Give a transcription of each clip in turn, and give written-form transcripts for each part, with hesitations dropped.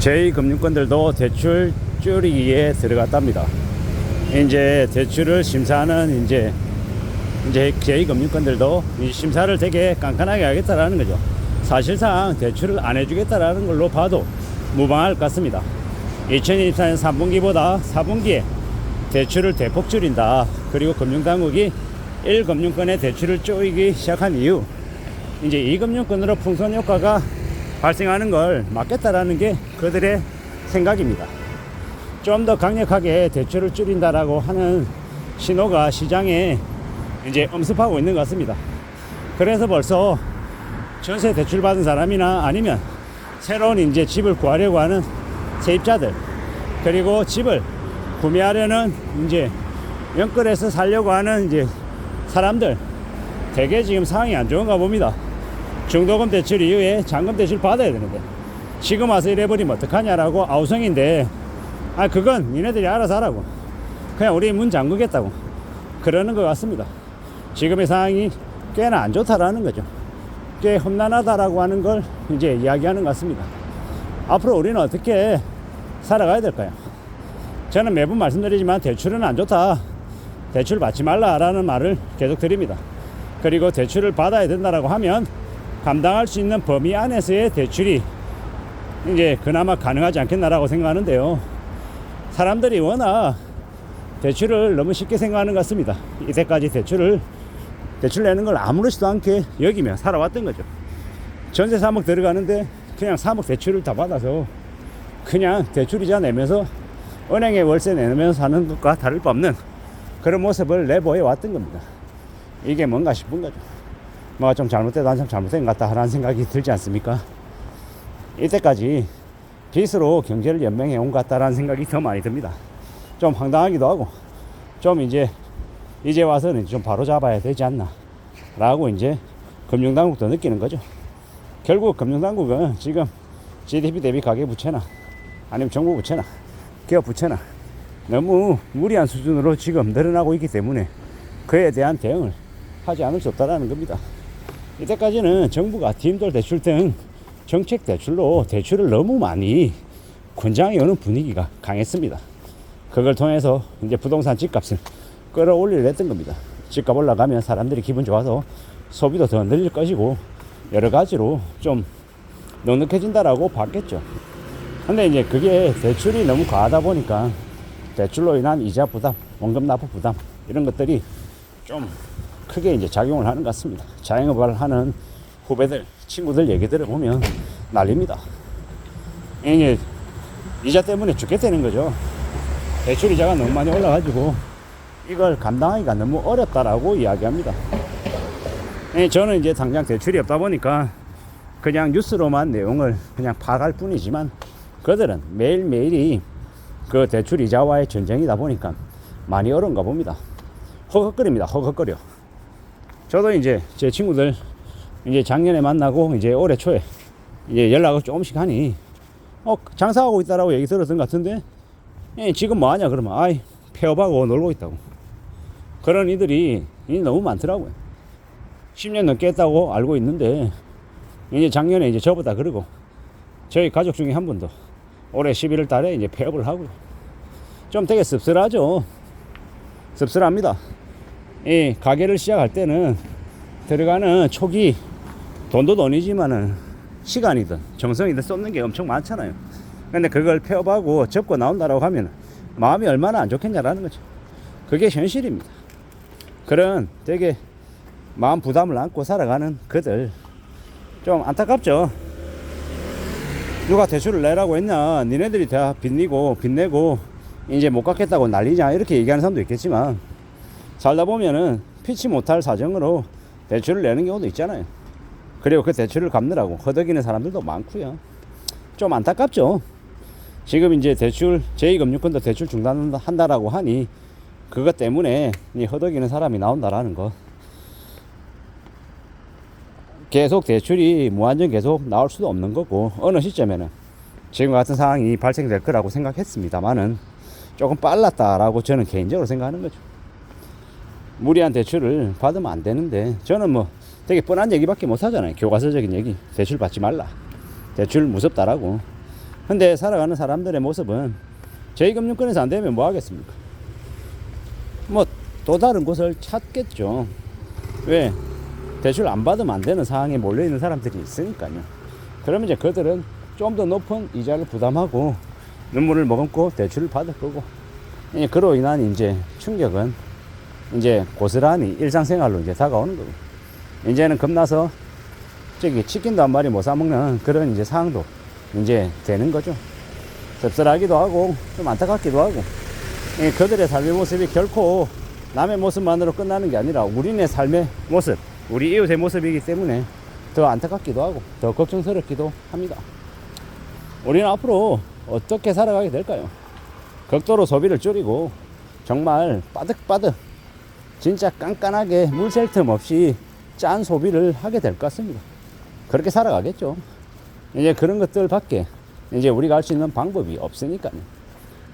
제2금융권들도 대출 줄이기에 들어갔답니다. 이제 대출을 심사하는 이제 제2금융권들도 이 심사를 되게 깐깐하게 하겠다라는 거죠. 사실상 대출을 안 해주겠다라는 걸로 봐도 무방할 것 같습니다. 2024년 3분기보다 4분기에 대출을 대폭 줄인다. 그리고 금융당국이 1금융권의 대출을 쪼이기 시작한 이후 이제 2금융권으로 풍선 효과가 발생하는 걸 막겠다라는 게 그들의 생각입니다. 좀 더 강력하게 대출을 줄인다라고 하는 신호가 시장에 이제 엄습하고 있는 것 같습니다. 그래서 벌써 전세 대출 받은 사람이나 아니면 새로운 이제 집을 구하려고 하는 세입자들, 그리고 집을 구매하려는 이제 연끌해서 살려고 하는 이제 사람들, 되게 지금 상황이 안 좋은가 봅니다. 중도금 대출 이후에 잔금 대출 받아야 되는데 지금 와서 이래버리면 어떡하냐라고 아우성인데, 그건 니네들이 알아서 하라고, 그냥 우리 문 잠그겠다고 그러는 것 같습니다. 지금의 상황이 꽤나 안 좋다라는 거죠. 꽤 험난하다라고 하는 걸 이제 이야기하는 것 같습니다. 앞으로 우리는 어떻게 살아가야 될까요? 저는 매번 말씀드리지만 대출은 안 좋다, 대출 받지 말라라는 말을 계속 드립니다. 그리고 대출을 받아야 된다라고 하면 감당할 수 있는 범위 안에서의 대출이 이제 그나마 가능하지 않겠나라고 생각하는데요. 사람들이 워낙 대출을 너무 쉽게 생각하는 것 같습니다. 이때까지 대출 내는 걸 아무렇지도 않게 여기며 살아왔던 거죠. 전세 3억 들어가는데 그냥 3억 대출을 다 받아서 그냥 대출이자 내면서 은행에 월세 내면서 사는 것과 다를 바 없는 그런 모습을 내보여 왔던 겁니다. 이게 뭔가 싶은 거죠. 뭐가 좀 잘못돼도 한참 잘못된 것 같다라는 생각이 들지 않습니까? 이때까지 빚으로 경제를 연명해 온 것 같다라는 생각이 더 많이 듭니다. 좀 황당하기도 하고, 좀 이제 와서는 좀 바로 잡아야 되지 않나 라고 이제 금융당국도 느끼는 거죠. 결국 금융당국은 지금 GDP 대비 가계부채나 아니면 정부 부채나 기업 부채나 너무 무리한 수준으로 지금 늘어나고 있기 때문에 그에 대한 대응을 하지 않을 수 없다라는 겁니다. 이때까지는 정부가 디임돌 대출 등 정책 대출로 대출을 너무 많이 권장해 오는 분위기가 강했습니다. 그걸 통해서 이제 부동산 집값을 끌어올리려 했던 겁니다. 집값 올라가면 사람들이 기분 좋아서 소비도 더 늘릴 것이고 여러 가지로 좀 넉넉해진다라고 봤겠죠. 근데 이제 그게 대출이 너무 과하다 보니까 대출로 인한 이자 부담, 원금 납부 부담 이런 것들이 좀 크게 이제 작용을 하는 것 같습니다. 자영업을 하는 후배들, 친구들 얘기 들어보면 난립니다. 이게 이자 때문에 죽겠다는 거죠. 대출 이자가 너무 많이 올라가지고 이걸 감당하기가 너무 어렵다라고 이야기합니다. 저는 이제 당장 대출이 없다 보니까 그냥 뉴스로만 내용을 그냥 파악할 뿐이지만 그들은 매일매일이 그 대출 이자와의 전쟁이다 보니까 많이 어려운가 봅니다. 허걱거립니다. 허걱거려. 저도 이제 제 친구들 이제 작년에 만나고 이제 올해 초에 이제 연락을 조금씩 하니 장사하고 있다라고 얘기 들었던 것 같은데 지금 뭐 하냐 그러면 폐업하고 놀고 있다고. 그런 이들이 너무 많더라고요. 10년 넘게 했다고 알고 있는데 이제 작년에 이제 저보다 그러고 저희 가족 중에 한 분도 올해 11월 달에 이제 폐업을 하고요. 좀 되게 씁쓸하죠. 씁쓸합니다. 이 가게를 시작할 때는 들어가는 초기 돈도 돈이지만은 시간이든 정성이든 쏟는 게 엄청 많잖아요. 근데 그걸 폐업하고 접고 나온다라고 하면 마음이 얼마나 안 좋겠냐라는 거죠. 그게 현실입니다. 그런 되게 마음 부담을 안고 살아가는 그들 좀 안타깝죠. 누가 대출을 내라고 했냐, 니네들이 다 빚내고 이제 못 갚겠다고 난리냐 이렇게 얘기하는 사람도 있겠지만 살다 보면은 피치 못할 사정으로 대출을 내는 경우도 있잖아요. 그리고 그 대출을 갚느라고 허덕이는 사람들도 많고요. 좀 안타깝죠. 지금 이제 대출 제2금융권도 대출 중단한다라고 하니 그것 때문에 허덕이는 사람이 나온다라는 거. 계속 대출이 무한정 계속 나올 수도 없는 거고 어느 시점에는 지금 같은 상황이 발생될 거라고 생각했습니다만은 조금 빨랐다라고 저는 개인적으로 생각하는 거죠. 무리한 대출을 받으면 안 되는데 저는 뭐 되게 뻔한 얘기밖에 못 하잖아요. 교과서적인 얘기. 대출 받지 말라. 대출 무섭다라고. 근데 살아가는 사람들의 모습은 제2금융권에서 안 되면 뭐 하겠습니까? 뭐 또 다른 곳을 찾겠죠. 왜? 대출 안 받으면 안 되는 상황에 몰려있는 사람들이 있으니까요. 그러면 이제 그들은 좀 더 높은 이자를 부담하고 눈물을 머금고 대출을 받을 거고, 그로 인한 이제 충격은 이제 고스란히 일상생활로 이제 다가오는 거고, 이제는 겁나서 저기 치킨도 한 마리 못 사먹는 그런 이제 상황도 이제 되는 거죠. 씁쓸하기도 하고 좀 안타깝기도 하고, 그들의 삶의 모습이 결코 남의 모습만으로 끝나는 게 아니라 우리네 삶의 모습, 우리 이웃의 모습이기 때문에 더 안타깝기도 하고 더 걱정스럽기도 합니다. 우리는 앞으로 어떻게 살아가게 될까요? 극도로 소비를 줄이고 정말 빠득빠득 진짜 깐깐하게 물 셀 틈 없이 짠 소비를 하게 될 것 같습니다. 그렇게 살아가겠죠. 이제 그런 것들 밖에 이제 우리가 할 수 있는 방법이 없으니까요.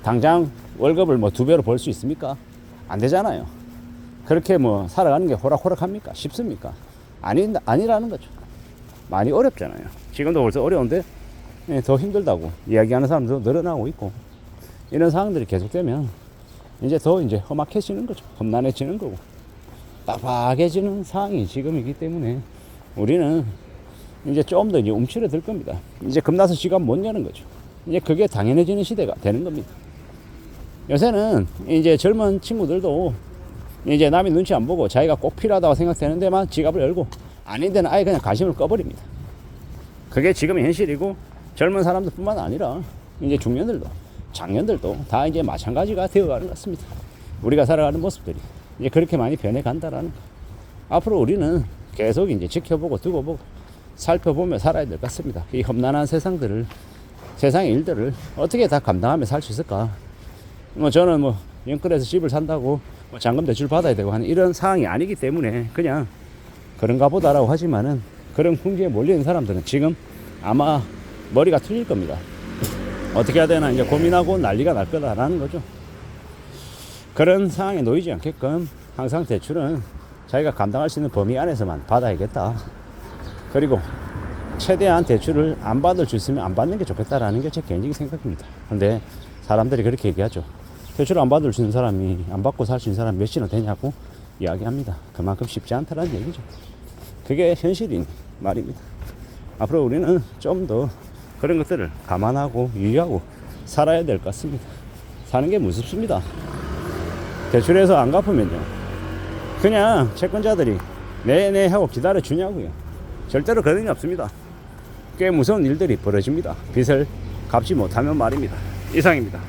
당장 월급을 뭐 2배로 벌 수 있습니까? 안 되잖아요. 그렇게 뭐 살아가는 게 호락호락합니까? 쉽습니까? 아니라는 거죠. 많이 어렵잖아요. 지금도 벌써 어려운데 더 힘들다고 이야기하는 사람도 늘어나고 있고, 이런 상황들이 계속되면 이제 더 이제 험악해지는 거죠. 험난해지는 거고 빡빡해지는 상황이 지금이기 때문에 우리는 이제 좀 더 이제 움츠러들 겁니다. 이제 겁나서 지갑 못 여는 거죠. 이제 그게 당연해지는 시대가 되는 겁니다. 요새는 이제 젊은 친구들도 이제 남의 눈치 안 보고 자기가 꼭 필요하다고 생각되는 데만 지갑을 열고 아닌 데는 아예 그냥 관심을 꺼버립니다. 그게 지금의 현실이고, 젊은 사람들 뿐만 아니라 이제 중년들도 장년들도 다 이제 마찬가지가 되어가는 것 같습니다. 우리가 살아가는 모습들이 이제 그렇게 많이 변해간다라는 거. 앞으로 우리는 계속 이제 지켜보고 두고 보고 살펴보며 살아야 될 것 같습니다. 이 험난한 세상의 일들을 어떻게 다 감당하며 살 수 있을까? 뭐 저는 뭐 영끌에서 집을 산다고 뭐 잔금 대출 받아야 되고 하는 이런 상황이 아니기 때문에 그냥 그런가 보다라고 하지만은, 그런 풍지에 몰리는 사람들은 지금 아마 머리가 틀릴 겁니다. 어떻게 해야 되나 이제 고민하고 난리가 날 거다라는 거죠. 그런 상황에 놓이지 않게끔 항상 대출은 자기가 감당할 수 있는 범위 안에서만 받아야겠다. 그리고 최대한 대출을 안 받을 수 있으면 안 받는 게 좋겠다라는 게 제 개인적인 생각입니다. 근데 사람들이 그렇게 얘기하죠. 대출을 안 받을 수 있는 사람이, 안 받고 살 수 있는 사람이 몇이나 되냐고 이야기합니다. 그만큼 쉽지 않다는 얘기죠. 그게 현실인 말입니다. 앞으로 우리는 좀 더 그런 것들을 감안하고 유의하고 살아야 될 것 같습니다. 사는 게 무섭습니다. 대출해서 안 갚으면요, 그냥 채권자들이 네네 하고 기다려 주냐고요. 절대로 그런 일 없습니다. 꽤 무서운 일들이 벌어집니다. 빚을 갚지 못하면 말입니다. 이상입니다.